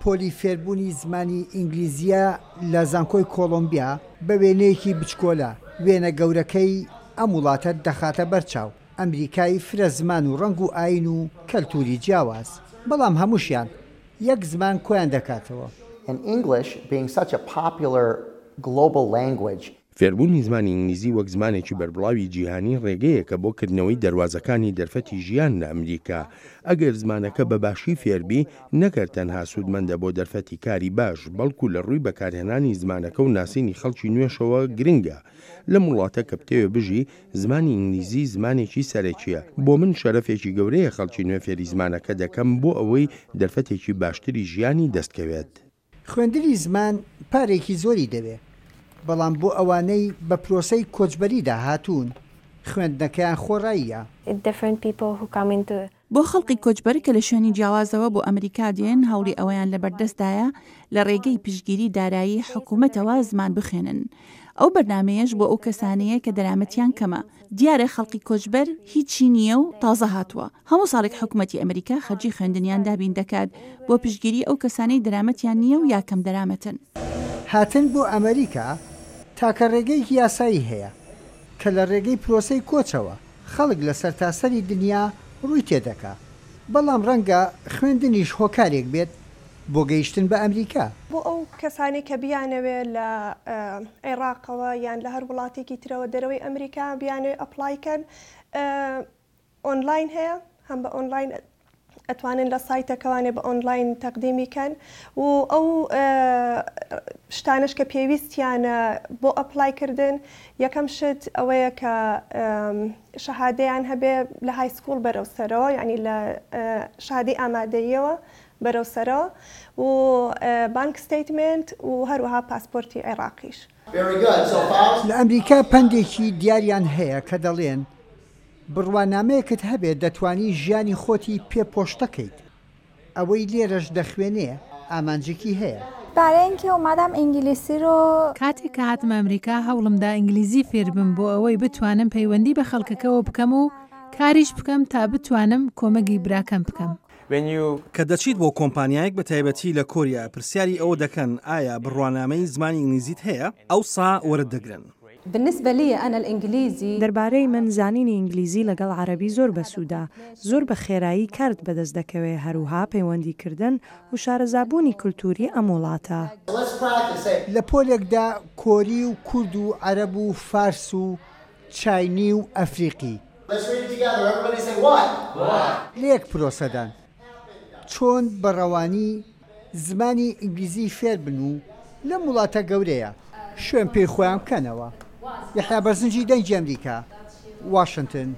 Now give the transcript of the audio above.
پۆلی فێربوونی زمانی ئینگلیزیە لە زانکۆی کۆلۆمبیا بە وێنەیەکی بچکۆلە. وێنە گەورەکەی ئەم وڵاتە دەخاتە بەرچاو ئەمریکای فرە زمان و ڕەنگ و ئاین و کەلتوری جیاواز، بەڵام هەمووشیان یەک زمان کۆیان دەکاتەوە. فێربوونی زمانی ئینگلیزی وەک زمانێکی بەربڵاوی جیهانی ڕێگەیە کە بۆ کردنەوەی دەواازەکانی دەرفەتی ژیان لە ئەمریکا. ئەگەر زمانەکە بەباشی فێربی نەکرد تەنها سوودمەندە بۆ دەرفەتی کاری باش، بەڵکو لە ڕووی بەکارهێنانی زمانەکە و ناسینی خەڵکی نوێشەوە گرنگە. لە وڵاتە کە بتەوێ بژی زمانی ئینگلیزی زمانێکی سەرەکیە. بۆ من شەرەفێکی گەورەیە خەڵکی نوێ فێری زمانەکە دەکەم بۆ ئەوەی دەرفەتێکی باشتری ژیانی دەستکەوێت. خوێندنی زمان پارێکی زۆری دەوێت، بەڵام بۆ ئەوانەی بە پرۆسەی کۆچبەریدا هاتوون خوێندنەکەیان خۆڕاییە. بۆ خەڵقی کۆچبەر کە لە شوێنی جیاوازەوە بۆ ئەمریکا دێن هەوڵی ئەویان لە بەردەستدایە لە ڕێگەی پشتگیری دارایی حکوومەتەوە زمان بخێنن. ئەو بەرنمەیەش بۆ ئەو کەسانەیە کە دەرامەتیان کەمە. دیارە خەڵقی کۆچبەر هیچی نییە و تازە هاتووە. هەموو ساڵێک حکوومەتی ئەمریکا خەرجی خوێندنیان دابین دەکات بۆ پشتگیری ئەو کەسانەی دەرامەتیان نییە و یا کەم دەرامەتن. هاتن بۆ ئەمریکا تاکە ڕێگەیەکی یاسایی هەیە کە لە ڕێگەی پرۆسەی کۆچەوە خەڵک لە سەرتاسەری دنیا ڕووی تێدەکا، بەڵام ڕەنگە خوێندنیش هۆکارێک بێت بۆ گەیشتن بە ئەمریکا. بۆ ئەو کەسانی کە بیانەوێت لە عێراقەوە یان لە هەر وڵاتێکی ترەوە دەرەوەی ئەمریکا بیانوێت ئەپلایکەن، ئۆنلاین هەیە، هەم بە ئۆنلاین ئەتوانن لە سایتەکەوانێ بە ئۆنلاین تەقدیمیکەن و ئەو شتانش کە پێویستیانە بۆ ئەپلایکردن. یەکەم شت ئەوەیە کە شەهادەیان هەبێ لە های سکوڵ بەرەوسەرەوە، یعنی لە شادی ئامادەیەوە بەرەوسەرەوە و بانک ستیتمنت و هەروەها پاسپۆرتی عێراقیش. لە ئەمریکا پندێکی دیاریان هەیە کە دەڵێن بڕوانامەیەکت هەبێت دەتوانی ژیانی خۆتی پێپۆشتەکەیت. ئەوەی لێرەش دەخوێنێ ئامانجێکی هەیە. برای اینکه اومدم انگلیسی رو کاتێک کە هاتم ئەمریکا هەوڵمدا ئینگلیزی فێر بم بۆ ئەوەی بتوانم پەیوەندی بە خەڵکەکەەوە بکەم و کاریش بکەم تا بتوانم کۆمەگی براکەم بکەم. کە دەچیت بۆ کۆمپانیایەک بە تایبەتی لە کۆریا پرسیاری ئەوە دەکەن ئایا بڕوانامەی زمانی ئینگلیزیت هەیە؟ ئەوسا وەردەگرن. بالنسبة لي أنا الإنجليزي دەربارەی من زانینی ئینگلیزی لەگەڵ عەرەبی زۆر بەسوودا، زۆر بە خێرایی کارت بەدەست دەکەوێت، هەروها پەیوەندیکردن و شارەزابوونی کولتوری ئەم وڵاتە. لە پۆلێکدا کۆری و کورد و عەرەب و فارس و چاینی و ئەفریقی لێک پرۆسەدان چۆن بەڕەوانی زمانی ئینگلیزی فێر بن و لەم وڵاتە گەورەیە شوێن پێی خۆیان بکەنەوە. یەحیا بەرزنجی دەنگی ئەمریکا، واشنگتن.